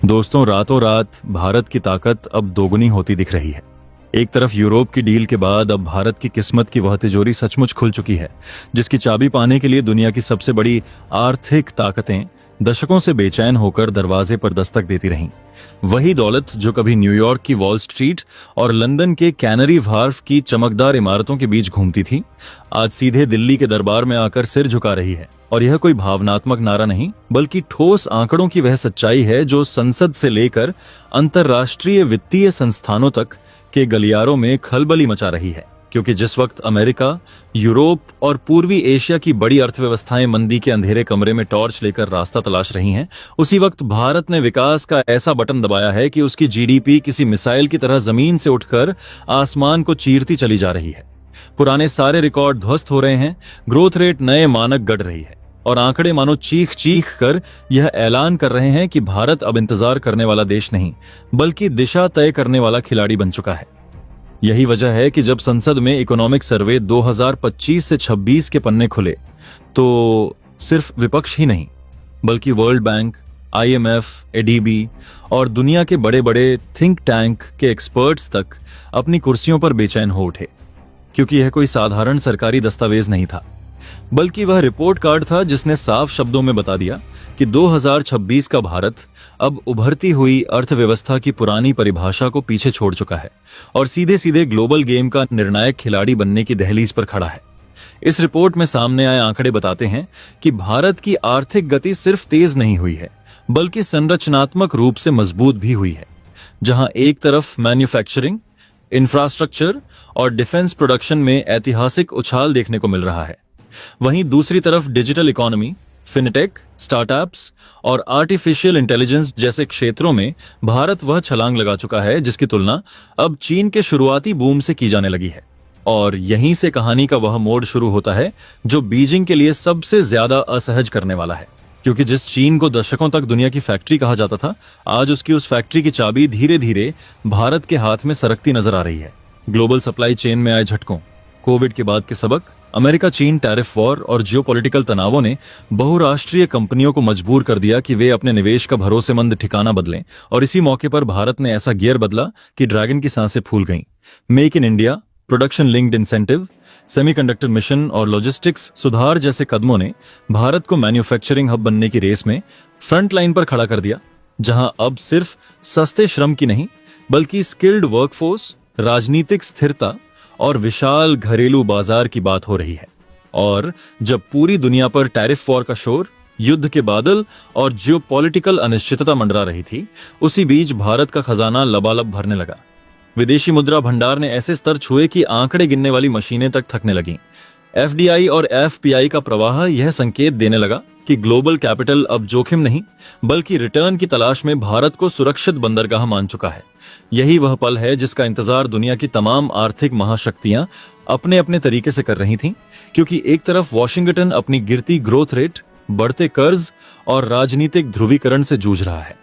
दोस्तों, रातों रात भारत की ताकत अब दोगुनी होती दिख रही है। एक तरफ यूरोप की डील के बाद अब भारत की किस्मत की वह तिजोरी सचमुच खुल चुकी है, जिसकी चाबी पाने के लिए दुनिया की सबसे बड़ी आर्थिक ताकतें दशकों से बेचैन होकर दरवाजे पर दस्तक देती रहीं। वही दौलत जो कभी न्यूयॉर्क की वॉल स्ट्रीट और लंदन के कैनरी व्हार्फ की चमकदार इमारतों के बीच घूमती थी, आज सीधे दिल्ली के दरबार में आकर सिर झुका रही है। और यह कोई भावनात्मक नारा नहीं, बल्कि ठोस आंकड़ों की वह सच्चाई है जो संसद से लेकर अंतर्राष्ट्रीय वित्तीय संस्थानों तक के गलियारों में खलबली मचा रही है। क्योंकि जिस वक्त अमेरिका, यूरोप और पूर्वी एशिया की बड़ी अर्थव्यवस्थाएं मंदी के अंधेरे कमरे में टॉर्च लेकर रास्ता तलाश रही हैं, उसी वक्त भारत ने विकास का ऐसा बटन दबाया है कि उसकी जीडीपी किसी मिसाइल की तरह जमीन से उठकर आसमान को चीरती चली जा रही है। पुराने सारे रिकॉर्ड ध्वस्त हो रहे हैं, ग्रोथ रेट नए मानक गढ़ रही है और आंकड़े मानो चीख चीख कर यह ऐलान कर रहे हैं कि भारत अब इंतजार करने वाला देश नहीं, बल्कि दिशा तय करने वाला खिलाड़ी बन चुका है। यही वजह है कि जब संसद में इकोनॉमिक सर्वे 2025 से 26 के पन्ने खुले, तो सिर्फ विपक्ष ही नहीं, बल्कि वर्ल्ड बैंक, IMF, ADB और दुनिया के बड़े बड़े थिंक टैंक के एक्सपर्ट्स तक अपनी कुर्सियों पर बेचैन हो उठे। क्योंकि यह कोई साधारण सरकारी दस्तावेज नहीं था, बल्कि वह रिपोर्ट कार्ड था जिसने साफ शब्दों में बता दिया कि 2026 का भारत अब उभरती हुई अर्थव्यवस्था की पुरानी परिभाषा को पीछे छोड़ चुका है और सीधे सीधे ग्लोबल गेम का निर्णायक खिलाड़ी बनने की दहलीज पर खड़ा है। इस रिपोर्ट में सामने आए आंकड़े बताते हैं कि भारत की आर्थिक गति सिर्फ तेज नहीं हुई है, बल्कि संरचनात्मक रूप से मजबूत भी हुई है। जहां एक तरफ मैन्युफैक्चरिंग, इंफ्रास्ट्रक्चर और डिफेंस प्रोडक्शन में ऐतिहासिक उछाल देखने को मिल रहा है, वहीं दूसरी तरफ डिजिटल इकोनॉमी, फिनटेक, स्टार्टअप्स और आर्टिफिशियल इंटेलिजेंस जैसे क्षेत्रों में भारत वह छलांग लगा चुका है जिसकी तुलना अब चीन के शुरुआती बूम से की जाने लगी है। और यहीं से कहानी का वह मोड़ शुरू होता है जो बीजिंग के लिए सबसे ज्यादा असहज करने वाला है। क्योंकि जिस चीन को दशकों तक दुनिया की फैक्ट्री कहा जाता था, आज उसकी उस फैक्ट्री की चाबी धीरे धीरे भारत के हाथ में सरकती नजर आ रही है। ग्लोबल सप्लाई चेन में आए झटकों, कोविड के बाद के सबक, अमेरिका चीन टैरिफ वॉर और जियोपॉलिटिकल तनावों ने बहुराष्ट्रीय कंपनियों को मजबूर कर दिया कि वे अपने निवेश का भरोसेमंद ठिकाना बदलें। और इसी मौके पर भारत ने ऐसा गियर बदला कि ड्रैगन की सांसें फूल गईं। Make in India, production linked incentive, semiconductor mission और लॉजिस्टिक्स सुधार जैसे कदमों ने भारत को मैन्युफैक्चरिंग हब बनने की रेस में फ्रंट लाइन पर खड़ा कर दिया, जहां अब सिर्फ सस्ते श्रम की नहीं, बल्कि स्किल्ड वर्कफोर्स, राजनीतिक स्थिरता और विशाल घरेलू बाजार की बात हो रही है। और जब पूरी दुनिया पर टैरिफ वॉर का शोर, युद्ध के बादल और जियोपॉलिटिकल अनिश्चितता मंडरा रही थी, उसी बीच भारत का खजाना लबालब भरने लगा। विदेशी मुद्रा भंडार ने ऐसे स्तर छुए कि आंकड़े गिनने वाली मशीनें तक थकने लगीं। FDI और FPI का प्रवाह यह संकेत देने लगा कि ग्लोबल कैपिटल अब जोखिम नहीं, बल्कि रिटर्न की तलाश में भारत को सुरक्षित बंदरगाह मान चुका है। यही वह पल है जिसका इंतजार दुनिया की तमाम आर्थिक महाशक्तियां अपने अपने तरीके से कर रही थीं। क्योंकि एक तरफ वॉशिंगटन अपनी गिरती ग्रोथ रेट, बढ़ते कर्ज और राजनीतिक ध्रुवीकरण से जूझ रहा है,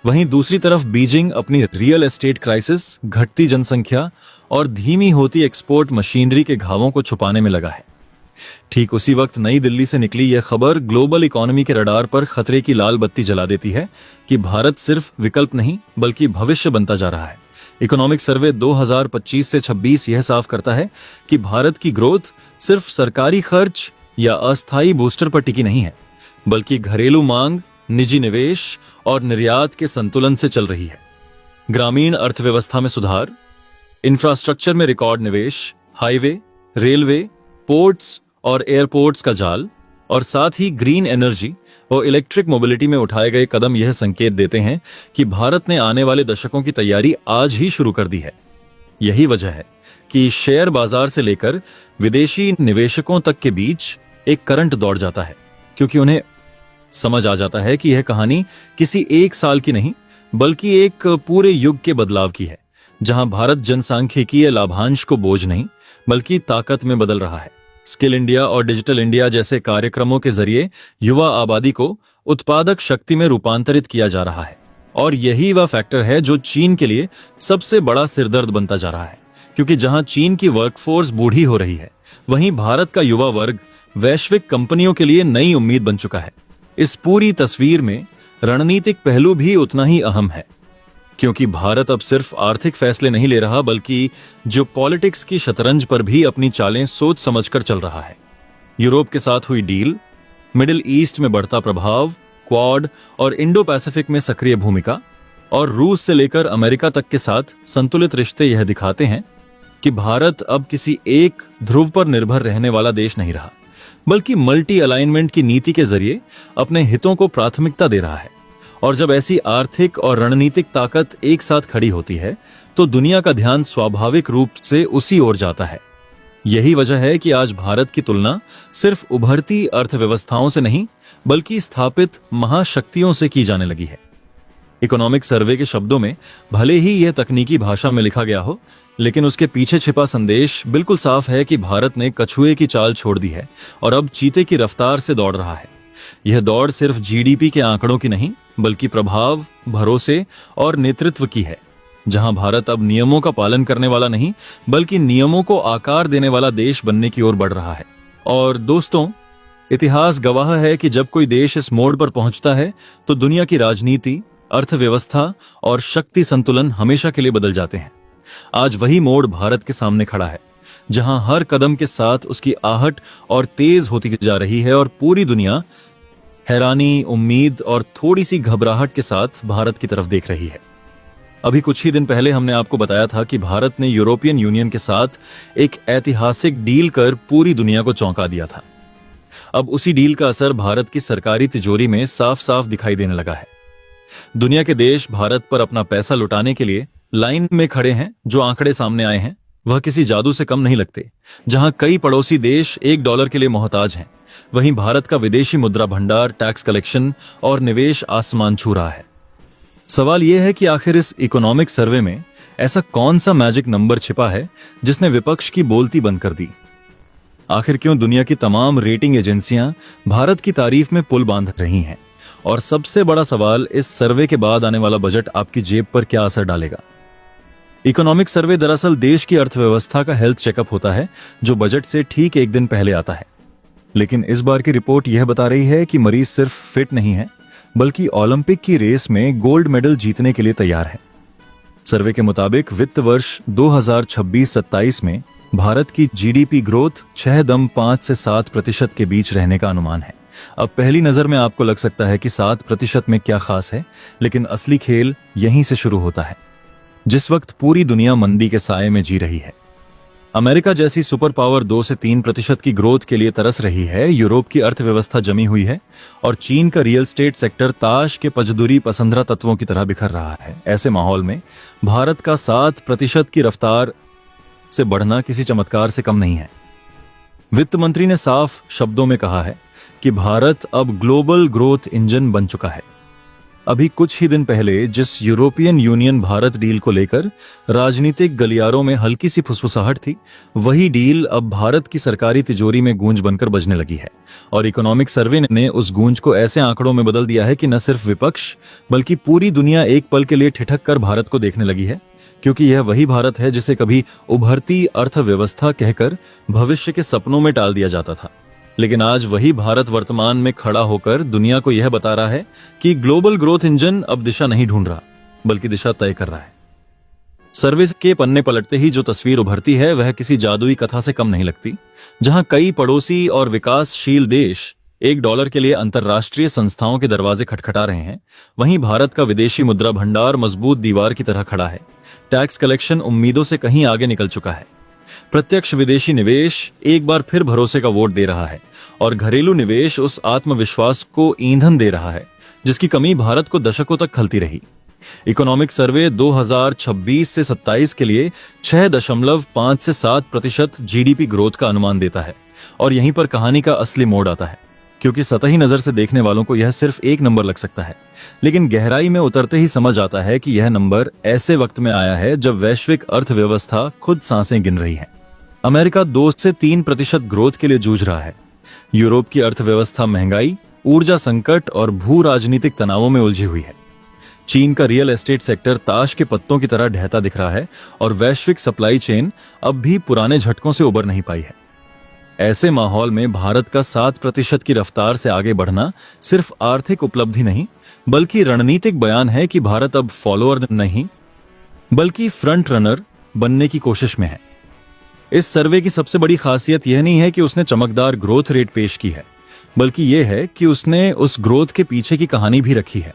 वहीं दूसरी तरफ बीजिंग अपनी रियल एस्टेट क्राइसिस, घटती जनसंख्या और धीमी होती एक्सपोर्ट मशीनरी के घावों को छुपाने में लगा है। ठीक उसी वक्त नई दिल्ली से निकली यह खबर ग्लोबल इकोनॉमी के रडार पर खतरे की लाल बत्ती जला देती है कि भारत सिर्फ विकल्प नहीं, बल्कि भविष्य बनता जा रहा है। इकोनॉमिक सर्वे 2025 से 26 यह साफ करता है कि भारत की ग्रोथ सिर्फ सरकारी खर्च या अस्थायी बूस्टर पर टिकी नहीं है, बल्कि घरेलू मांग, निजी निवेश और निर्यात के संतुलन से चल रही है। ग्रामीण अर्थव्यवस्था में सुधार, इंफ्रास्ट्रक्चर में रिकॉर्ड निवेश, हाईवे, रेलवे, पोर्ट्स और एयरपोर्ट्स का जाल, और साथ ही ग्रीन एनर्जी और इलेक्ट्रिक मोबिलिटी में उठाए गए कदम यह संकेत देते हैं कि भारत ने आने वाले दशकों की तैयारी आज ही शुरू कर दी है। यही वजह है कि शेयर बाजार से लेकर विदेशी निवेशकों तक के बीच एक करंट दौड़ जाता है, क्योंकि उन्हें समझ आ जाता है कि यह कहानी किसी एक साल की नहीं, बल्कि एक पूरे युग के बदलाव की है, जहां भारत जनसांख्यिकीय लाभांश को बोझ नहीं, बल्कि ताकत में बदल रहा है। स्किल इंडिया और डिजिटल इंडिया जैसे कार्यक्रमों के जरिए युवा आबादी को उत्पादक शक्ति में रूपांतरित किया जा रहा है। और यही वह फैक्टर है जो चीन के लिए सबसे बड़ा सिरदर्द बनता जा रहा है। क्योंकि जहां चीन की वर्कफोर्स बूढ़ी हो रही है, वहीं भारत का युवा वर्ग वैश्विक कंपनियों के लिए नई उम्मीद बन चुका है। इस पूरी तस्वीर में रणनीतिक पहलू भी उतना ही अहम है, क्योंकि भारत अब सिर्फ आर्थिक फैसले नहीं ले रहा बल्कि जो पॉलिटिक्स की शतरंज पर भी अपनी चालें सोच समझकर चल रहा है। यूरोप के साथ हुई डील, मिडिल ईस्ट में बढ़ता प्रभाव, क्वाड और इंडो पैसिफिक में सक्रिय भूमिका और रूस से लेकर अमेरिका तक के साथ संतुलित रिश्ते यह दिखाते हैं कि भारत अब किसी एक ध्रुव पर निर्भर रहने वाला देश नहीं रहा, बल्कि मल्टी अलाइनमेंट की नीति के जरिए अपने हितों को प्राथमिकता दे रहा है। और जब ऐसी आर्थिक और रणनीतिक ताकत एक साथ खड़ी होती है तो दुनिया का ध्यान स्वाभाविक रूप से उसी ओर जाता है। यही वजह है कि आज भारत की तुलना सिर्फ उभरती अर्थव्यवस्थाओं से नहीं बल्कि स्थापित महाशक्तियों से की जाने लगी है। इकोनॉमिक सर्वे के शब्दों में भले ही यह तकनीकी भाषा में लिखा गया हो, लेकिन उसके पीछे छिपा संदेश बिल्कुल साफ है कि भारत ने कछुए की चाल छोड़ दी है और अब चीते की रफ्तार से दौड़ रहा है। यह दौड़ सिर्फ जीडीपी के आंकड़ों की नहीं बल्कि प्रभाव, भरोसे और नेतृत्व की है, जहां भारत अब नियमों का पालन करने वाला नहीं बल्कि नियमों को आकार देने वाला देश बनने की ओर बढ़ रहा है। और दोस्तों, इतिहास गवाह है कि जब कोई देश इस मोड़ पर पहुंचता है तो दुनिया की राजनीति, अर्थव्यवस्था और शक्ति संतुलन हमेशा के लिए बदल जाते हैं। आज वही मोड़ भारत के सामने खड़ा है, जहां हर कदम के साथ उसकी आहट और तेज होती जा रही है और पूरी दुनिया हैरानी, उम्मीद और थोड़ी सी घबराहट के साथ भारत की तरफ देख रही है। अभी कुछ ही दिन पहले हमने आपको बताया था कि भारत ने यूरोपियन यूनियन के साथ एक ऐतिहासिक डील कर पूरी दुनिया को चौंका दिया था। अब उसी डील का असर भारत की सरकारी तिजोरी में साफ साफ दिखाई देने लगा है। दुनिया के देश भारत पर अपना पैसा लुटाने के लिए लाइन में खड़े हैं। जो आंकड़े सामने आए हैं वह किसी जादू से कम नहीं लगते। जहां कई पड़ोसी देश $1 के लिए मोहताज हैं, वहीं भारत का विदेशी मुद्रा भंडार, टैक्स कलेक्शन और निवेश आसमान छू रहा है। सवाल यह है कि आखिर इस इकोनॉमिक सर्वे में ऐसा कौन सा मैजिक नंबर छिपा है जिसने विपक्ष की बोलती बंद कर दी? आखिर क्यों दुनिया की तमाम रेटिंग एजेंसियां भारत की तारीफ में पुल बांध रही हैं? और सबसे बड़ा सवाल, इस सर्वे के बाद आने वाला बजट आपकी जेब पर क्या असर डालेगा? इकोनॉमिक सर्वे दरअसल देश की अर्थव्यवस्था का हेल्थ चेकअप होता है, जो बजट से ठीक एक दिन पहले आता है। लेकिन इस बार की रिपोर्ट यह बता रही है कि मरीज सिर्फ फिट नहीं है बल्कि ओलंपिक की रेस में गोल्ड मेडल जीतने के लिए तैयार है। सर्वे के मुताबिक वित्त वर्ष 2026-27 में भारत की जीडीपी ग्रोथ 6.5 से 7% के बीच रहने का अनुमान है। अब पहली नजर में आपको लग सकता है कि 7% में क्या खास है, लेकिन असली खेल यहीं से शुरू होता है। जिस वक्त पूरी दुनिया मंदी के साए में जी रही है, अमेरिका जैसी सुपर पावर 2 से 3% की ग्रोथ के लिए तरस रही है, यूरोप की अर्थव्यवस्था जमी हुई है और चीन का रियल एस्टेट सेक्टर ताश के पजदूरी पसंदरा तत्वों की तरह बिखर रहा है। ऐसे माहौल में भारत का 7% की रफ्तार से बढ़ना किसी चमत्कार से कम नहीं है। वित्त मंत्री ने साफ शब्दों में कहा है कि भारत अब ग्लोबल ग्रोथ इंजन बन चुका है। अभी कुछ ही दिन पहले जिस यूरोपियन यूनियन भारत डील को लेकर राजनीतिक गलियारों में हल्की सी फुसफुसाहट थी, वही डील अब भारत की सरकारी तिजोरी में गूंज बनकर बजने लगी है। और इकोनॉमिक सर्वे ने उस गूंज को ऐसे आंकड़ों में बदल दिया है कि न सिर्फ विपक्ष बल्कि पूरी दुनिया एक पल के लिए ठिठक कर भारत को देखने लगी है, क्योंकि यह वही भारत है जिसे कभी उभरती अर्थव्यवस्था कहकर भविष्य के सपनों में टाल दिया जाता था। लेकिन आज वही भारत वर्तमान में खड़ा होकर दुनिया को यह बता रहा है कि ग्लोबल ग्रोथ इंजन अब दिशा नहीं ढूंढ रहा बल्कि दिशा तय कर रहा है। सर्वे के पन्ने पलटते ही जो तस्वीर उभरती है वह किसी जादुई कथा से कम नहीं लगती। जहां कई पड़ोसी और विकासशील देश $1 के लिए अंतर्राष्ट्रीय संस्थाओं के दरवाजे खटखटा रहे हैं, वहीं भारत का विदेशी मुद्रा भंडार मजबूत दीवार की तरह खड़ा है। टैक्स कलेक्शन उम्मीदों से कहीं आगे निकल चुका है। प्रत्यक्ष विदेशी निवेश एक बार फिर भरोसे का वोट दे रहा है और घरेलू निवेश उस आत्मविश्वास को ईंधन दे रहा है जिसकी कमी भारत को दशकों तक खलती रही। इकोनॉमिक सर्वे 2026 से 27 के लिए 6.5 से 7% जीडीपी ग्रोथ का अनुमान देता है। और यहीं पर कहानी का असली मोड़ आता है, क्योंकि सतही नजर से देखने वालों को यह सिर्फ एक नंबर लग सकता है, लेकिन गहराई में उतरते ही समझ आता है कि यह नंबर ऐसे वक्त में आया है जब वैश्विक अर्थव्यवस्था खुद सांसें गिन रही है। अमेरिका 2 से 3% ग्रोथ के लिए जूझ रहा है। यूरोप की अर्थव्यवस्था महंगाई, ऊर्जा संकट और भू राजनीतिक तनावों में उलझी हुई है। चीन का रियल एस्टेट सेक्टर ताश के पत्तों की तरह ढहता दिख रहा है और वैश्विक सप्लाई चेन अब भी पुराने झटकों से उबर नहीं पाई है। ऐसे माहौल में भारत का 7% की रफ्तार से आगे बढ़ना सिर्फ आर्थिक उपलब्धि नहीं बल्कि रणनीतिक बयान है कि भारत अब फॉलोअर नहीं बल्कि फ्रंट रनर बनने की कोशिश में है। इस सर्वे की सबसे बड़ी खासियत यह नहीं है कि उसने चमकदार ग्रोथ रेट पेश की है, बल्कि यह है कि उसने उस ग्रोथ के पीछे की कहानी भी रखी है।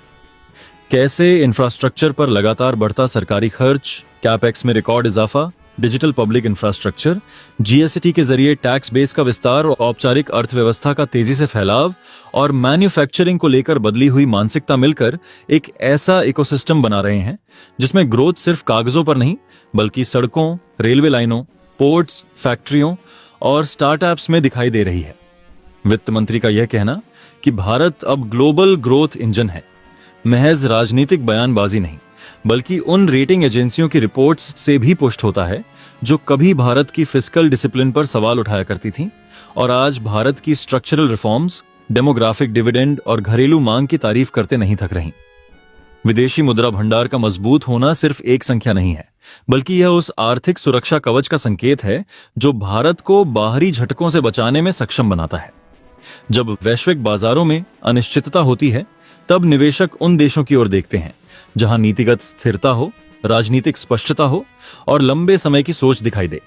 कैसे इंफ्रास्ट्रक्चर पर लगातार बढ़ता सरकारी खर्च, कैपेक्स में रिकॉर्ड इजाफा, डिजिटल पब्लिक इंफ्रास्ट्रक्चर, जीएसटी के जरिए टैक्स बेस का विस्तार और औपचारिक अर्थव्यवस्था का तेजी से फैलाव और मैन्युफैक्चरिंग को लेकर बदली हुई मानसिकता मिलकर एक ऐसा इकोसिस्टम बना रहे हैं जिसमें ग्रोथ सिर्फ कागजों पर नहीं बल्कि सड़कों, रेलवे लाइनों, पोर्ट्स, फैक्ट्रियों और स्टार्टअप्स में दिखाई दे रही है। वित्त मंत्री का यह कहना कि भारत अब ग्लोबल ग्रोथ इंजन है, महज राजनीतिक बयानबाजी नहीं बल्कि उन रेटिंग एजेंसियों की रिपोर्ट्स से भी पुष्ट होता है जो कभी भारत की फिस्कल डिसिप्लिन पर सवाल उठाया करती थीं और आज भारत की स्ट्रक्चरल रिफॉर्म्स, डेमोग्राफिक डिविडेंड और घरेलू मांग की तारीफ करते नहीं थक रही। विदेशी मुद्रा भंडार का मजबूत होना सिर्फ एक संख्या नहीं है, बल्कि यह उस आर्थिक सुरक्षा कवच का संकेत है जो भारत को बाहरी झटकों से बचाने में सक्षम बनाता है। जब वैश्विक बाजारों में अनिश्चितता होती है, तब निवेशक उन देशों की ओर देखते हैं जहां नीतिगत स्थिरता हो, राजनीतिक स्पष्टता हो और लंबे समय की सोच दिखाई दे।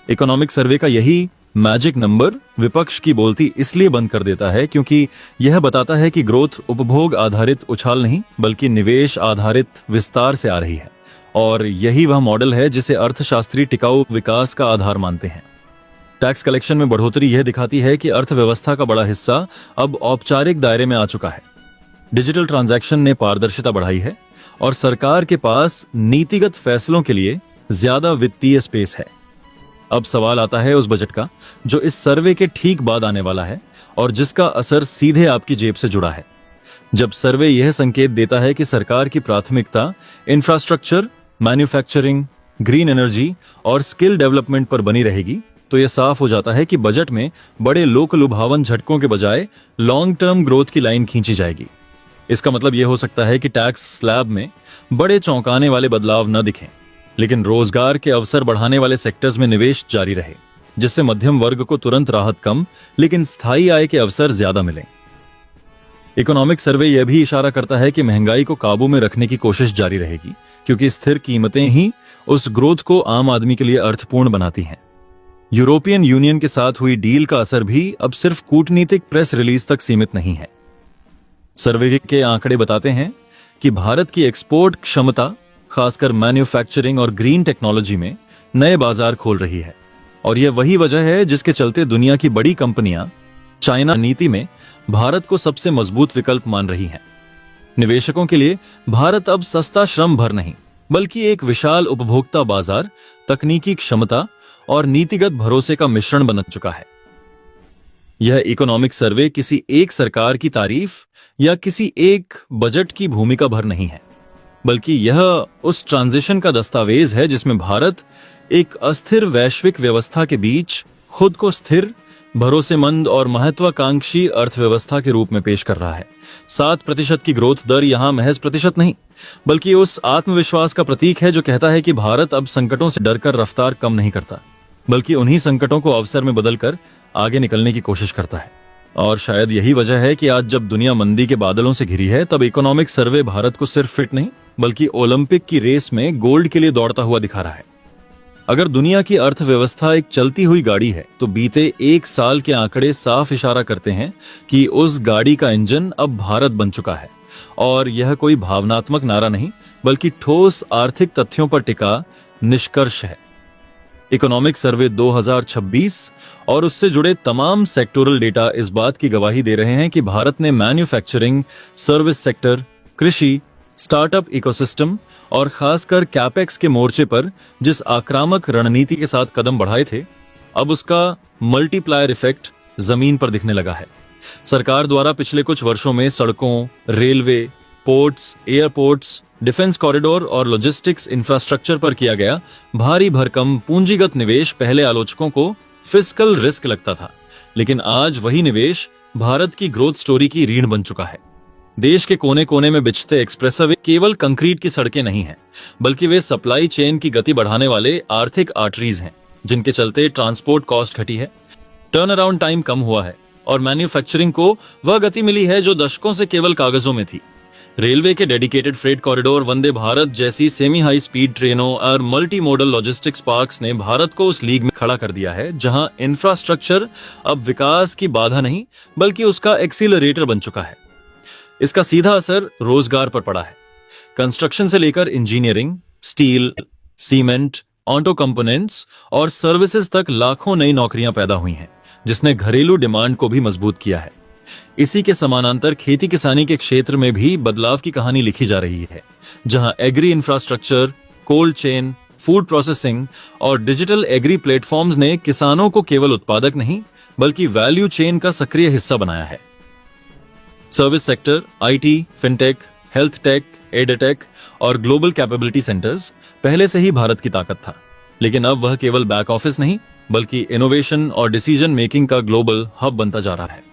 इकोनॉमिक सर्वे का यही मैजिक नंबर विपक्ष की बोलती इसलिए बंद कर देता है क्योंकि यह बताता है कि ग्रोथ उपभोग आधारित उछाल नहीं बल्कि निवेश आधारित विस्तार से आ रही है और यही वह मॉडल है जिसे अर्थशास्त्री टिकाऊ विकास का आधार मानते हैं। टैक्स कलेक्शन में बढ़ोतरी यह दिखाती है कि अर्थव्यवस्था का बड़ा हिस्सा अब औपचारिक दायरे में आ चुका है। डिजिटल ट्रांजैक्शन ने पारदर्शिता बढ़ाई है और सरकार के पास नीतिगत फैसलों के लिए ज्यादा वित्तीय स्पेस है। अब सवाल आता है उस बजट का जो इस सर्वे के ठीक बाद आने वाला है और जिसका असर सीधे आपकी जेब से जुड़ा है। जब सर्वे यह संकेत देता है कि सरकार की प्राथमिकता इंफ्रास्ट्रक्चर, मैन्युफैक्चरिंग, ग्रीन एनर्जी और स्किल डेवलपमेंट पर बनी रहेगी, तो यह साफ हो जाता है कि बजट में बड़े लोकलुभावन झटकों के बजाय लॉन्ग टर्म ग्रोथ की लाइन खींची जाएगी। इसका मतलब यह हो सकता है कि टैक्स स्लैब में बड़े चौंकाने वाले बदलाव न दिखें, लेकिन रोजगार के अवसर बढ़ाने वाले सेक्टर्स में निवेश जारी रहे, जिससे मध्यम वर्ग को तुरंत राहत कम लेकिन स्थायी आय के अवसर ज्यादा मिलें। इकोनॉमिक सर्वे यह भी इशारा करता है कि महंगाई को काबू में रखने की कोशिश जारी रहेगी क्योंकि स्थिर कीमतें ही उस ग्रोथ को आम आदमी के लिए अर्थपूर्ण बनाती हैं। यूरोपियन यूनियन के साथ हुई डील का असर भी अब सिर्फ कूटनीतिक प्रेस रिलीज तक सीमित नहीं है। सर्वे के आंकड़े बताते हैं कि भारत की एक्सपोर्ट क्षमता खासकर मैन्युफैक्चरिंग और ग्रीन टेक्नोलॉजी में नए बाजार खोल रही है और यह वही वजह है जिसके चलते दुनिया की बड़ी कंपनियां चाइना नीति में भारत को सबसे मजबूत विकल्प मान रही हैं। निवेशकों के लिए भारत अब सस्ता श्रम भर नहीं बल्कि एक विशाल उपभोक्ता बाजार, तकनीकी क्षमता और नीतिगत भरोसे का मिश्रण बन चुका है। यह इकोनॉमिक सर्वे किसी एक सरकार की तारीफ या किसी एक बजट की भूमिका भर नहीं है, बल्कि यह उस ट्रांजिशन का दस्तावेज है जिसमें भारत एक अस्थिर वैश्विक व्यवस्था के बीच खुद को स्थिर, भरोसेमंद और महत्वाकांक्षी अर्थव्यवस्था के रूप में पेश कर रहा है। 7% की ग्रोथ दर यहां महज प्रतिशत नहीं बल्कि उस आत्मविश्वास का प्रतीक है जो कहता है कि भारत अब संकटों से डरकर रफ्तार कम नहीं करता बल्कि उन्हीं संकटों को अवसर में बदलकर आगे निकलने की कोशिश करता है। और शायद यही वजह है कि आज जब दुनिया मंदी के बादलों से घिरी है, तब इकोनॉमिक सर्वे भारत को सिर्फ फिट नहीं बल्कि ओलंपिक की रेस में गोल्ड के लिए दौड़ता हुआ दिखा रहा है। अगर दुनिया की अर्थव्यवस्था एक चलती हुई गाड़ी है तो बीते एक साल के आंकड़े साफ इशारा करते हैं कि उस गाड़ी का इंजन अब भारत बन चुका है। और यह कोई भावनात्मक नारा नहीं बल्कि ठोस आर्थिक तथ्यों पर टिका निष्कर्ष है। इकोनॉमिक सर्वे 2026 और उससे जुड़े तमाम सेक्टोरल डेटा इस बात की गवाही दे रहे हैं कि भारत ने मैन्युफैक्चरिंग, सर्विस सेक्टर, कृषि, स्टार्टअप इकोसिस्टम और खासकर कैपेक्स के मोर्चे पर जिस आक्रामक रणनीति के साथ कदम बढ़ाए थे, अब उसका मल्टीप्लायर इफेक्ट जमीन पर दिखने लगा है। सरकार द्वारा पिछले कुछ वर्षों में सड़कों, railway, ports, airports, defence corridor और लॉजिस्टिक्स इंफ्रास्ट्रक्चर पर किया गया भारी भरकम पूंजीगत निवेश पहले आलोचकों को फिस्कल रिस्क लगता था, लेकिन आज वही निवेश भारत की ग्रोथ स्टोरी की रीढ़ बन चुका है। देश के कोने कोने में बिछते एक्सप्रेसवे केवल कंक्रीट की सड़कें नहीं हैं, बल्कि वे सप्लाई चेन की गति बढ़ाने वाले आर्थिक आर्टरीज हैं, जिनके चलते ट्रांसपोर्ट कॉस्ट घटी है, टर्न अराउंड टाइम कम हुआ है और मैन्युफैक्चरिंग को वह गति मिली है जो दशकों से केवल कागजों में थी। रेलवे के dedicated freight corridor, Vande Bharat जैसी सेमी हाई स्पीड ट्रेनों और मल्टी मॉडल लॉजिस्टिक्स पार्क्स ने भारत को उस लीग में खड़ा कर दिया है जहां इंफ्रास्ट्रक्चर अब विकास की बाधा नहीं बल्कि उसका एक्सीलरेटर बन चुका है। इसका सीधा असर रोजगार पर पड़ा है। कंस्ट्रक्शन से लेकर engineering, steel, cement, auto components और सर्विसेज तक लाखों नई नौकरियां पैदा हुई हैं, जिसने घरेलू डिमांड को भी मजबूत किया है। इसी के समानांतर खेती किसानी के क्षेत्र में भी बदलाव की कहानी लिखी जा रही है, जहां agri infrastructure, cold chain, food processing और डिजिटल एग्री प्लेटफॉर्म्स ने किसानों को केवल उत्पादक नहीं बल्कि वैल्यू चेन का सक्रिय हिस्सा बनाया है। Service sector, IT, fintech, health take, edtech और ग्लोबल कैपेबिलिटी सेंटर्स पहले से ही भारत की ताकत था, लेकिन अब वह केवल बैक ऑफिस नहीं बल्कि इनोवेशन और डिसीजन मेकिंग का ग्लोबल हब बनता जा रहा है।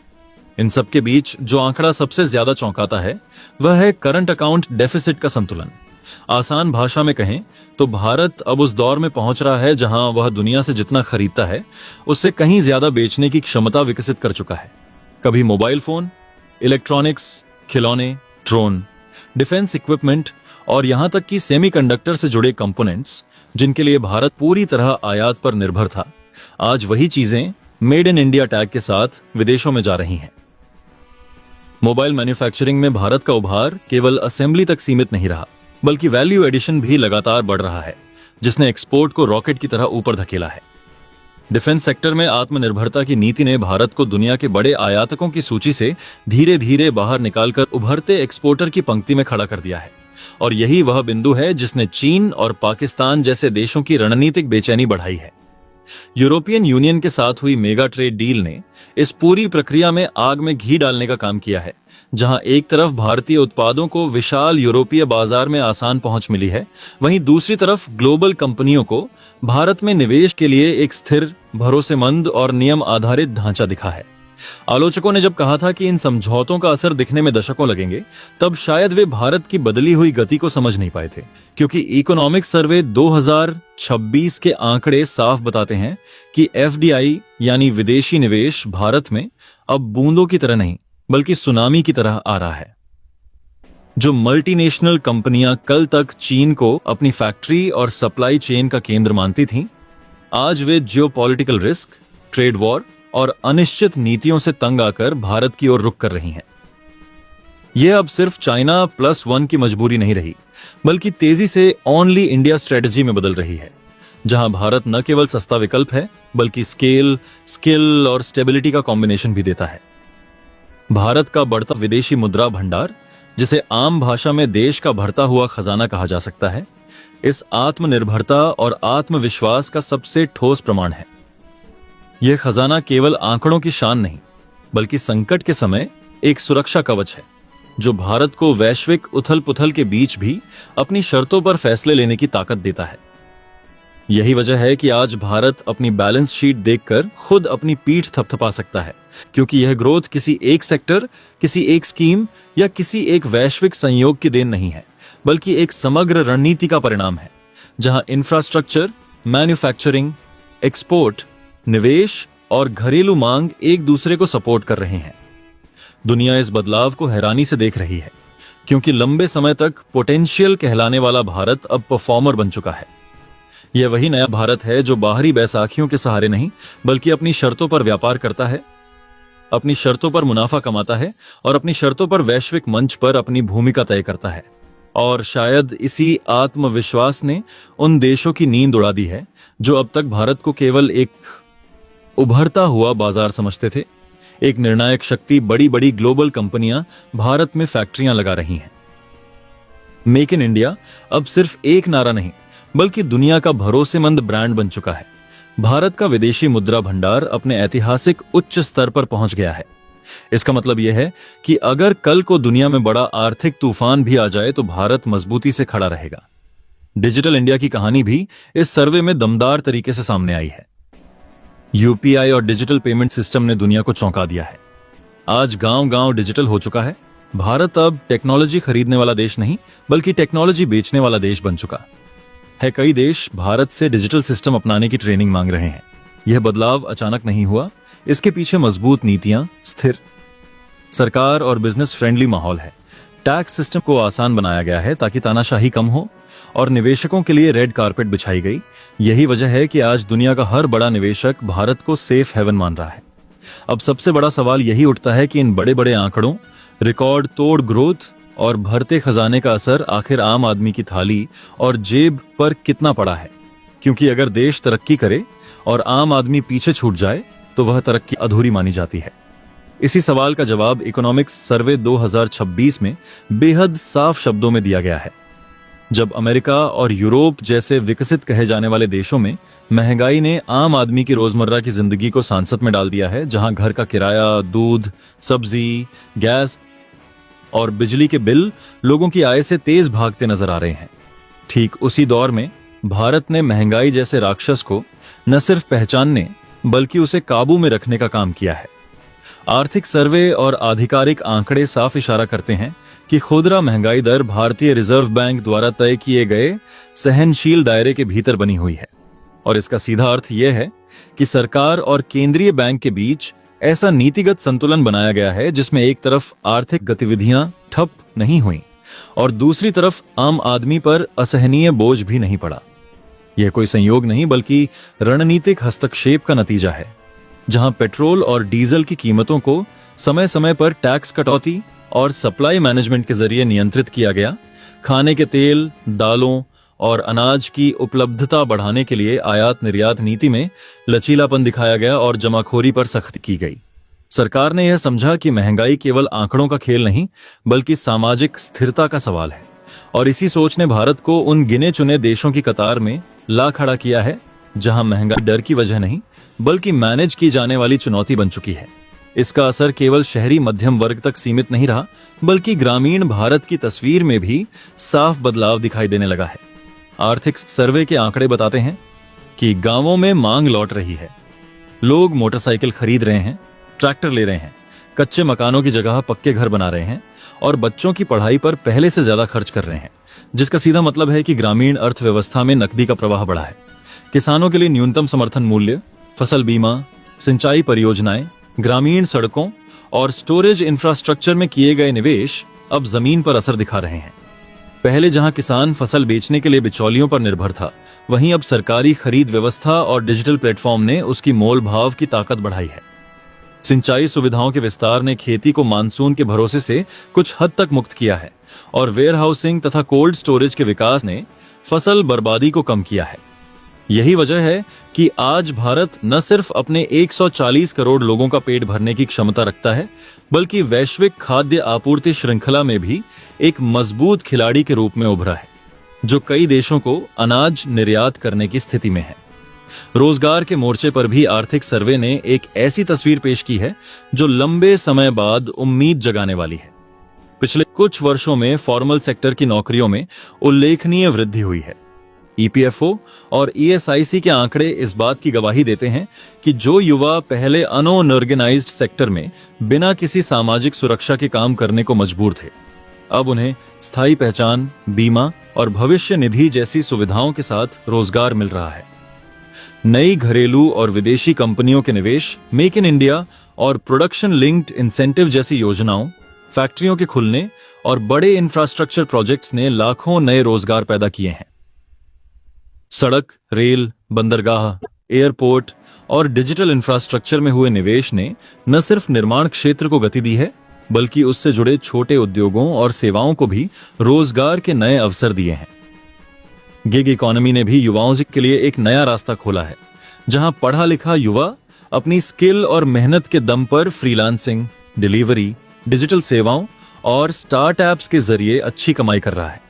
इन सब के बीच जो आंकड़ा सबसे ज्यादा चौंकाता है वह है करंट अकाउंट डेफिसिट का संतुलन। आसान भाषा में कहें तो भारत अब उस दौर में पहुंच रहा है जहां वह दुनिया से जितना खरीदता है उससे कहीं ज्यादा बेचने की क्षमता विकसित कर चुका है। कभी मोबाइल फोन, इलेक्ट्रॉनिक्स, खिलौने, ड्रोन, डिफेंस इक्विपमेंट और यहां तक कि सेमीकंडक्टर से जुड़े कंपोनेंट्स जिनके लिए भारत पूरी तरह आयात पर निर्भर था, आज वही चीजें मेड इन इंडिया टैग के साथ विदेशों में जा रही हैं। मोबाइल मैन्युफैक्चरिंग में भारत का उभार केवल असेंबली तक सीमित नहीं रहा बल्कि वैल्यू एडिशन भी लगातार बढ़ रहा है, जिसने एक्सपोर्ट को रॉकेट की तरह ऊपर धकेला है। डिफेंस सेक्टर में आत्मनिर्भरता की नीति ने भारत को दुनिया के बड़े आयातकों की सूची से धीरे धीरे बाहर निकालकर उभरते एक्सपोर्टर की पंक्ति में खड़ा कर दिया है, और यही वह बिंदु है जिसने चीन और पाकिस्तान जैसे देशों की रणनीतिक बेचैनी बढ़ाई है। यूरोपियन यूनियन के साथ हुई मेगा ट्रेड डील ने इस पूरी प्रक्रिया में आग में घी डालने का काम किया है, जहां एक तरफ भारतीय उत्पादों को विशाल यूरोपीय बाजार में आसान पहुंच मिली है, वहीं दूसरी तरफ ग्लोबल कंपनियों को भारत में निवेश के लिए एक स्थिर, भरोसेमंद और नियम आधारित ढांचा दिखा है। आलोचकों ने जब कहा था कि इन समझौतों का असर दिखने में दशकों लगेंगे, तब शायद वे भारत की बदली हुई गति को समझ नहीं पाए थे, क्योंकि इकोनॉमिक सर्वे 2026 के आंकड़े साफ बताते हैं कि एफडीआई यानी विदेशी निवेश भारत में अब बूंदों की तरह नहीं बल्कि सुनामी की तरह आ रहा है। जो मल्टीनेशनल कंपनियां कल तक चीन को अपनी फैक्ट्री और सप्लाई चेन का केंद्र मानती थीं, आज वे जियोपॉलिटिकल रिस्क, ट्रेड वॉर और अनिश्चित नीतियों से तंग आकर भारत की ओर रुख कर रही हैं। यह अब सिर्फ चाइना +1 की मजबूरी नहीं रही, बल्कि तेजी से ओनली इंडिया स्ट्रेटजी में बदल रही है, जहां भारत न केवल सस्ता विकल्प है बल्कि स्केल, स्किल और स्टेबिलिटी का कॉम्बिनेशन भी देता है। भारत का बढ़ता विदेशी मुद्रा भंडार, जिसे आम भाषा में देश का बढ़ता हुआ खजाना कहा जा सकता है, इस आत्मनिर्भरता और आत्मविश्वास का सबसे ठोस प्रमाण है। यह खजाना केवल आंकड़ों की शान नहीं बल्कि संकट के समय एक सुरक्षा कवच है, जो भारत को वैश्विक उथल पुथल के बीच भी अपनी शर्तों पर फैसले लेने की ताकत देता है। यही वजह है कि आज भारत अपनी बैलेंस शीट देखकर खुद अपनी पीठ थपथपा सकता है, क्योंकि यह ग्रोथ किसी एक सेक्टर, किसी एक स्कीम या किसी एक वैश्विक संयोग की देन नहीं है, बल्कि एक समग्र रणनीति का परिणाम है, जहां इंफ्रास्ट्रक्चर, मैन्युफैक्चरिंग, एक्सपोर्ट, निवेश और घरेलू मांग एक दूसरे को सपोर्ट कर रहे हैं। दुनिया इस बदलाव को हैरानी से देख रही है, क्योंकि लंबे समय तक पोटेंशियल कहलाने वाला भारत अब परफॉर्मर बन चुका है। यह वही नया भारत है जो बाहरी बैसाखियों के सहारे नहीं बल्कि अपनी शर्तों पर व्यापार करता है, अपनी शर्तों पर मुनाफा कमाता है और अपनी शर्तों पर वैश्विक मंच पर अपनी भूमिका तय करता है। और शायद इसी आत्मविश्वास ने उन देशों की नींद उड़ा दी है जो अब तक भारत को केवल एक उभरता हुआ बाजार समझते थे। एक निर्णायक शक्ति, बड़ी बड़ी ग्लोबल कंपनियां भारत में फैक्ट्रियां लगा रही हैं। मेक इन इंडिया अब सिर्फ एक नारा नहीं बल्कि दुनिया का भरोसेमंद ब्रांड बन चुका है। भारत का विदेशी मुद्रा भंडार अपने ऐतिहासिक उच्च स्तर पर पहुंच गया है। इसका मतलब यह है कि अगर कल को दुनिया में बड़ा आर्थिक तूफान भी आ जाए तो भारत मजबूती से खड़ा रहेगा। डिजिटल इंडिया की कहानी भी इस सर्वे में दमदार तरीके से सामने आई है। यूपीआई और डिजिटल पेमेंट सिस्टम ने दुनिया को चौंका दिया है। आज गांव-गांव डिजिटल हो चुका है। भारत अब टेक्नोलॉजी खरीदने वाला देश नहीं बल्कि टेक्नोलॉजी बेचने वाला देश बन चुका है। कई देश भारत से डिजिटल सिस्टम अपनाने की ट्रेनिंग मांग रहे हैं। यह बदलाव अचानक नहीं हुआ, इसके पीछे मजबूत नीतियां, स्थिर सरकार और बिजनेस फ्रेंडली माहौल है। टैक्स सिस्टम को आसान बनाया गया है ताकि तानाशाही कम हो और निवेशकों के लिए रेड कारपेट बिछाई गई। यही वजह है कि आज दुनिया का हर बड़ा निवेशक भारत को सेफ हेवन मान रहा है। अब सबसे बड़ा सवाल यही उठता है कि इन बड़े बड़े आंकड़ों, रिकॉर्ड तोड़ ग्रोथ और भरते खजाने का असर आखिर आम आदमी की थाली और जेब पर कितना पड़ा है। क्योंकि अगर देश तरक्की करे और आम आदमी पीछे छूट जाए तो वह तरक्की अधूरी मानी जाती है। इसी सवाल का जवाब इकोनॉमिक्स सर्वे 2026 में बेहद साफ शब्दों में दिया गया है। जब अमेरिका और यूरोप जैसे विकसित कहे जाने वाले देशों में महंगाई ने आम आदमी की रोजमर्रा की जिंदगी को सांसत में डाल दिया है, जहां घर का किराया, दूध, सब्जी, गैस और बिजली के बिल लोगों की आय से तेज भागते नजर आ रहे हैं, ठीक उसी दौर में भारत ने महंगाई जैसे राक्षस को न सिर्फ पहचानने बल्कि उसे काबू में रखने का काम किया है। आर्थिक सर्वे और आधिकारिक आंकड़े साफ इशारा करते हैं कि खुदरा महंगाई दर भारतीय रिजर्व बैंक द्वारा तय किए गए सहनशील दायरे के भीतर बनी हुई है। और इसका सीधा अर्थ यह है कि सरकार और केंद्रीय बैंक के बीच ऐसा नीतिगत संतुलन बनाया गया है जिसमें एक तरफ आर्थिक गतिविधियां ठप नहीं हुई और दूसरी तरफ आम आदमी पर असहनीय बोझ भी नहीं पड़ा। यह कोई संयोग नहीं बल्कि रणनीतिक हस्तक्षेप का नतीजा है, जहां पेट्रोल और डीजल की कीमतों को समय समय पर टैक्स कटौती और सप्लाई मैनेजमेंट के जरिए नियंत्रित किया गया। खाने के तेल, दालों और अनाज की उपलब्धता बढ़ाने के लिए आयात निर्यात नीति में लचीलापन दिखाया गया और जमाखोरी पर सख्ती की गई। सरकार ने यह समझा कि महंगाई केवल आंकड़ों का खेल नहीं बल्कि सामाजिक स्थिरता का सवाल है, और इसी सोच ने भारत को उन गिने चुने देशों की कतार में ला खड़ा किया है जहां महंगाई डर की वजह नहीं बल्कि मैनेज की जाने वाली चुनौती बन चुकी है। इसका असर केवल शहरी मध्यम वर्ग तक सीमित नहीं रहा बल्कि ग्रामीण भारत की तस्वीर में भी साफ बदलाव दिखाई देने लगा है। आर्थिक सर्वे के आंकड़े बताते हैं कि गांवों में मांग लौट रही है। लोग मोटरसाइकिल खरीद रहे हैं, ट्रैक्टर ले रहे हैं, कच्चे मकानों की जगह पक्के घर बना रहे हैं और बच्चों की पढ़ाई पर पहले से ज्यादा खर्च कर रहे हैं, जिसका सीधा मतलब है कि ग्रामीण अर्थव्यवस्था में नकदी का प्रवाह बढ़ा है। किसानों के लिए न्यूनतम समर्थन मूल्य, फसल बीमा, सिंचाई परियोजनाएं, ग्रामीण सड़कों और स्टोरेज इंफ्रास्ट्रक्चर में किए गए निवेश अब जमीन पर असर दिखा रहे हैं। पहले जहां किसान फसल बेचने के लिए बिचौलियों पर निर्भर था, वहीं अब सरकारी खरीद व्यवस्था और डिजिटल प्लेटफॉर्म ने उसकी मोल भाव की ताकत बढ़ाई है। सिंचाई सुविधाओं के विस्तार ने खेती को मानसून के भरोसे से कुछ हद तक मुक्त किया है और वेयरहाउसिंग तथा कोल्ड स्टोरेज के विकास ने फसल बर्बादी को कम किया है। यही वजह है कि आज भारत न सिर्फ अपने 140 करोड़ लोगों का पेट भरने की क्षमता रखता है बल्कि वैश्विक खाद्य आपूर्ति श्रृंखला में भी एक मजबूत खिलाड़ी के रूप में उभरा है, जो कई देशों को अनाज निर्यात करने की स्थिति में है। रोजगार के मोर्चे पर भी आर्थिक सर्वे ने एक ऐसी तस्वीर पेश की है जो लंबे समय बाद उम्मीद जगाने वाली है। पिछले कुछ वर्षों में फॉर्मल सेक्टर की नौकरियों में उल्लेखनीय वृद्धि हुई है। ईपीएफओ और ईएसआईसी के आंकड़े इस बात की गवाही देते हैं कि जो युवा पहले अनऑर्गेनाइज्ड सेक्टर में बिना किसी सामाजिक सुरक्षा के काम करने को मजबूर थे, अब उन्हें स्थायी पहचान, बीमा और भविष्य निधि जैसी सुविधाओं के साथ रोजगार मिल रहा है। नई घरेलू और विदेशी कंपनियों के निवेश, मेक इन इंडिया और प्रोडक्शन लिंक्ड इंसेंटिव जैसी योजनाओं, फैक्ट्रियों के खुलने और बड़े इंफ्रास्ट्रक्चर प्रोजेक्ट्स ने लाखों नए रोजगार पैदा किए हैं। सड़क, रेल, बंदरगाह, एयरपोर्ट और डिजिटल इंफ्रास्ट्रक्चर में हुए निवेश ने न सिर्फ निर्माण क्षेत्र को गति दी है बल्कि उससे जुड़े छोटे उद्योगों और सेवाओं को भी रोजगार के नए अवसर दिए हैं। गिग इकोनॉमी ने भी युवाओं के लिए एक नया रास्ता खोला है, जहां पढ़ा लिखा युवा अपनी स्किल और मेहनत के दम पर फ्रीलांसिंग, डिलीवरी, डिजिटल सेवाओं और स्टार्टअप्स के जरिए अच्छी कमाई कर रहा है।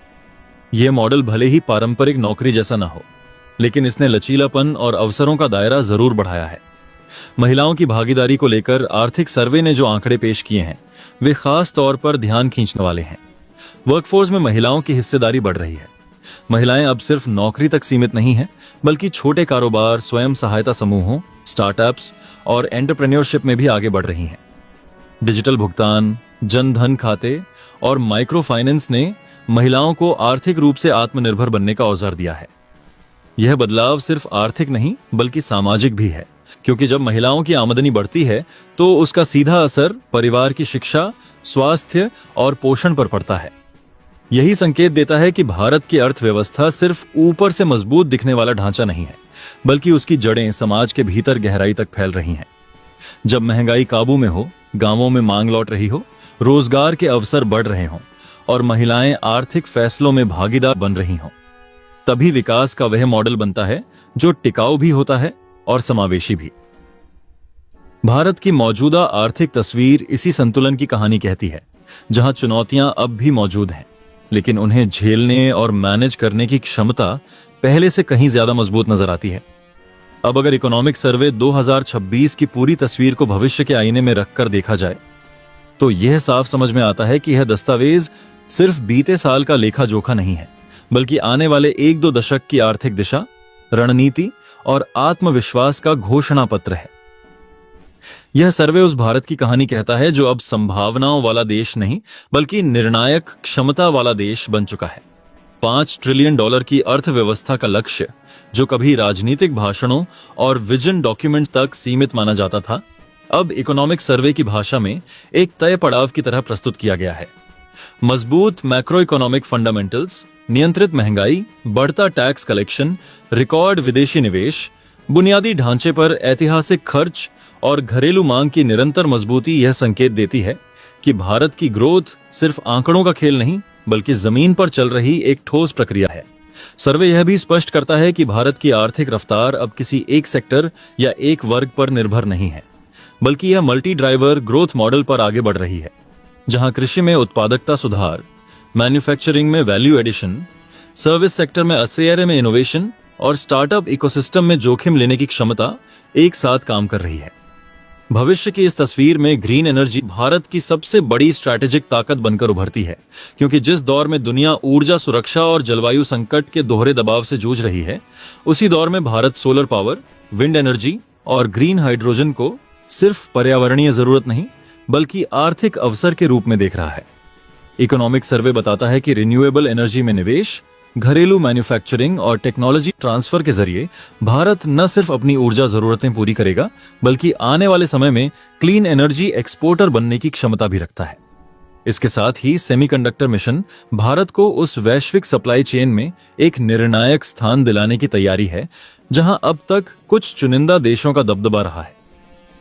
यह मॉडल भले ही पारंपरिक नौकरी जैसा ना हो, लेकिन इसने लचीलापन और अवसरों का दायरा जरूर बढ़ाया है। महिलाओं की भागीदारी को लेकर आर्थिक सर्वे ने जो आंकड़े पेश किए हैं वे खास तौर पर ध्यान खींचने वाले हैं। वर्कफोर्स में महिलाओं की हिस्सेदारी बढ़ रही है। महिलाएं अब सिर्फ नौकरी तक सीमित नहीं हैं, बल्कि छोटे कारोबार, स्वयं सहायता समूहों, स्टार्टअप्स और एंटरप्रेन्योरशिप में भी आगे बढ़ रही हैं। डिजिटल भुगतान, जन धन खाते और माइक्रो फाइनेंस ने महिलाओं को आर्थिक रूप से आत्मनिर्भर बनने का अवसर दिया है। यह बदलाव सिर्फ आर्थिक नहीं बल्कि सामाजिक भी है, क्योंकि जब महिलाओं की आमदनी बढ़ती है तो उसका सीधा असर परिवार की शिक्षा, स्वास्थ्य और पोषण पर पड़ता है। यही संकेत देता है कि भारत की अर्थव्यवस्था सिर्फ ऊपर से मजबूत दिखने वाला ढांचा नहीं है, बल्कि उसकी जड़ें समाज के भीतर गहराई तक फैल रही हैं। जब महंगाई काबू में हो, गांवों में मांग लौट रही हो, रोजगार के अवसर बढ़ रहे हों और महिलाएं आर्थिक फैसलों में भागीदार बन रही हों, तभी विकास का वह मॉडल बनता है जो टिकाऊ भी होता है और समावेशी भी। भारत की मौजूदा आर्थिक तस्वीर इसी संतुलन की कहानी कहती है, जहां चुनौतियां अब भी मौजूद हैं, लेकिन उन्हें झेलने और मैनेज करने की क्षमता पहले से कहीं ज्यादा मजबूत नजर आती है। अब अगर इकोनॉमिक सर्वे 2026 की पूरी तस्वीर को भविष्य के आईने में रखकर देखा जाए, तो यह साफ समझ में आता है कि यह दस्तावेज सिर्फ बीते साल का लेखा जोखा नहीं है, बल्कि आने वाले 1-2 दशक की आर्थिक दिशा, रणनीति और आत्मविश्वास का घोषणा पत्र है। यह सर्वे उस भारत की कहानी कहता है जो अब संभावनाओं वाला देश नहीं, बल्कि निर्णायक क्षमता वाला देश बन चुका है। $5 ट्रिलियन की अर्थव्यवस्था का लक्ष्य, जो कभी राजनीतिक भाषणों और विजन डॉक्यूमेंट तक सीमित माना जाता था, अब इकोनॉमिक सर्वे की भाषा में एक तय पड़ाव की तरह प्रस्तुत किया गया है। मजबूत मैक्रो इकोनॉमिक फंडामेंटल्स, नियंत्रित महंगाई, बढ़ता टैक्स कलेक्शन, रिकॉर्ड विदेशी निवेश, बुनियादी ढांचे पर ऐतिहासिक खर्च और घरेलू मांग की निरंतर मजबूती यह संकेत देती है कि भारत की ग्रोथ सिर्फ आंकड़ों का खेल नहीं, बल्कि जमीन पर चल रही एक ठोस प्रक्रिया है। सर्वे यह भी स्पष्ट करता है कि भारत की आर्थिक रफ्तार अब किसी एक सेक्टर या एक वर्ग पर निर्भर नहीं है, बल्कि यह मल्टी ड्राइवर ग्रोथ मॉडल पर आगे बढ़ रही है, जहां कृषि में उत्पादकता सुधार, मैन्युफैक्चरिंग में वैल्यू एडिशन, सर्विस सेक्टर में एसएआरए में इनोवेशन और स्टार्टअप इकोसिस्टम में जोखिम लेने की क्षमता एक साथ काम कर रही है। भविष्य की इस तस्वीर में ग्रीन एनर्जी भारत की सबसे बड़ी स्ट्रैटेजिक ताकत बनकर उभरती है, क्योंकि जिस दौर में दुनिया ऊर्जा सुरक्षा और जलवायु संकट के दोहरे दबाव से जूझ रही है, उसी दौर में Bharat solar power, wind energy और ग्रीन हाइड्रोजन को सिर्फ पर्यावरणीय जरूरत नहीं, बल्कि आर्थिक अवसर के रूप में देख रहा है। इकोनॉमिक सर्वे बताता है कि रिन्यूएबल एनर्जी में निवेश, घरेलू मैन्युफैक्चरिंग और टेक्नोलॉजी ट्रांसफर के जरिए भारत न सिर्फ अपनी ऊर्जा जरूरतें पूरी करेगा, बल्कि आने वाले समय में क्लीन एनर्जी एक्सपोर्टर बनने की क्षमता भी रखता है। इसके साथ ही सेमीकंडक्टर मिशन भारत को उस वैश्विक सप्लाई चेन में एक निर्णायक स्थान दिलाने की तैयारी है, जहां अब तक कुछ चुनिंदा देशों का दबदबा रहा है।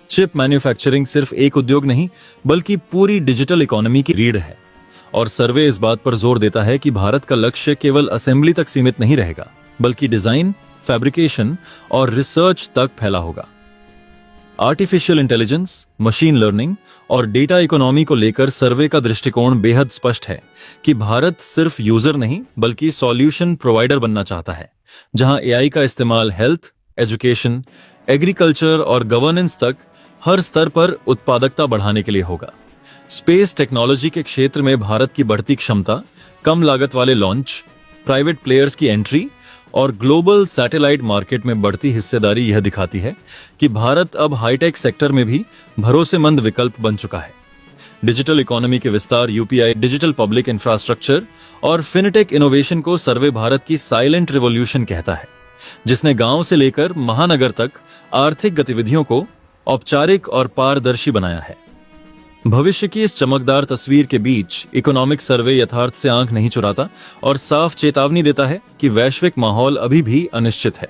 चिप मैन्युफैक्चरिंग सिर्फ एक उद्योग नहीं, बल्कि पूरी डिजिटल इकोनॉमी की रीढ़ है, और सर्वे इस बात पर जोर देता है कि भारत का लक्ष्य केवल असेंबली तक सीमित नहीं रहेगा, बल्कि डिजाइन, फैब्रिकेशन और रिसर्च तक फैला होगा। आर्टिफिशियल इंटेलिजेंस, मशीन लर्निंग और डेटा इकोनॉमी को लेकर सर्वे का दृष्टिकोण बेहद स्पष्ट है कि भारत सिर्फ यूजर नहीं, बल्कि सॉल्यूशन प्रोवाइडर बनना चाहता है, जहां एआई का इस्तेमाल हेल्थ, एजुकेशन, एग्रीकल्चर और गवर्नेंस तक हर स्तर पर उत्पादकता बढ़ाने के लिए होगा। स्पेस टेक्नोलॉजी के क्षेत्र में भारत की बढ़ती क्षमता, कम लागत वाले लॉन्च, प्राइवेट प्लेयर्स की एंट्री और ग्लोबल सैटेलाइट मार्केट में बढ़ती हिस्सेदारी यह दिखाती है कि भारत अब हाईटेक सेक्टर में भी भरोसेमंद विकल्प बन चुका है। डिजिटल इकोनॉमी के विस्तार, यूपीआई, डिजिटल पब्लिक इंफ्रास्ट्रक्चर और फिनटेक इनोवेशन को सर्वे भारत की साइलेंट रिवॉल्यूशन कहता है, जिसने गांव से लेकर महानगर तक आर्थिक गतिविधियों को औपचारिक और पारदर्शी बनाया है। भविष्य की इस चमकदार तस्वीर के बीच इकोनॉमिक सर्वे यथार्थ से आंख नहीं चुराता और साफ चेतावनी देता है कि वैश्विक माहौल अभी भी अनिश्चित है।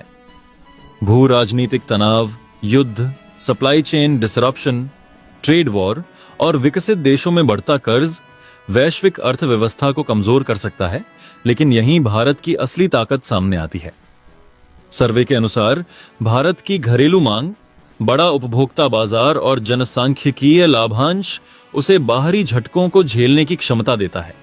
भू राजनीतिक तनाव, युद्ध, supply chain disruption, trade war और विकसित देशों में बढ़ता कर्ज वैश्विक अर्थव्यवस्था को कमजोर कर सकता है, लेकिन यहीं भारत की असली ताकत सामने आती है। सर्वे के अनुसार भारत की घरेलू मांग, बड़ा उपभोक्ता बाजार और जनसांख्यिकीय लाभांश उसे बाहरी झटकों को झेलने की क्षमता देता है।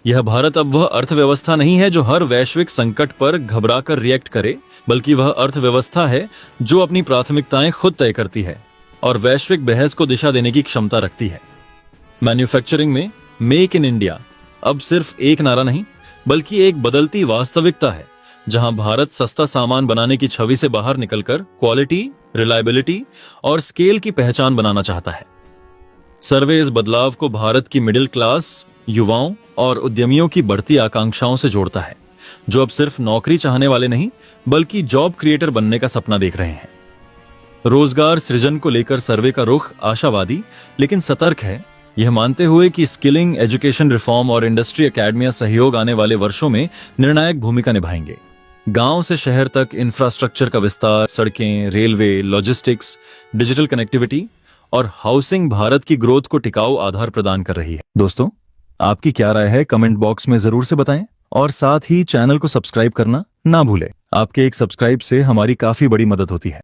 यह भारत अब वह अर्थव्यवस्था नहीं है जो हर वैश्विक संकट पर घबराकर रिएक्ट करे, बल्कि वह अर्थव्यवस्था है जो अपनी प्राथमिकताएं खुद तय करती है और वैश्विक बहस को दिशा देने की क्षमता रखती है। मैन्युफैक्चरिंग में मेक इन इंडिया अब सिर्फ एक नारा नहीं, बल्कि एक बदलती वास्तविकता है, जहां भारत सस्ता सामान बनाने की छवि से बाहर निकलकर क्वालिटी, रिलायबिलिटी और स्केल की पहचान बनाना चाहता है। सर्वे इस बदलाव को भारत की मिडिल क्लास, युवाओं और उद्यमियों की बढ़ती आकांक्षाओं से जोड़ता है, जो अब सिर्फ नौकरी चाहने वाले नहीं, बल्कि जॉब क्रिएटर बनने का सपना देख रहे हैं। रोजगार सृजन को लेकर सर्वे का रुख आशावादी लेकिन सतर्क है, यह मानते हुए कि स्किलिंग, एजुकेशन रिफॉर्म और इंडस्ट्री एकेडमियां सहयोग आने वाले वर्षों में निर्णायक भूमिका निभाएंगे। गांव से शहर तक इंफ्रास्ट्रक्चर का विस्तार, सड़कें, रेलवे, लॉजिस्टिक्स, डिजिटल कनेक्टिविटी और हाउसिंग भारत की ग्रोथ को टिकाऊ आधार प्रदान कर रही है। दोस्तों, आपकी क्या राय है कमेंट बॉक्स में जरूर से बताएं और साथ ही चैनल को सब्सक्राइब करना ना भूलें। आपके एक सब्सक्राइब से हमारी काफी बड़ी मदद होती है।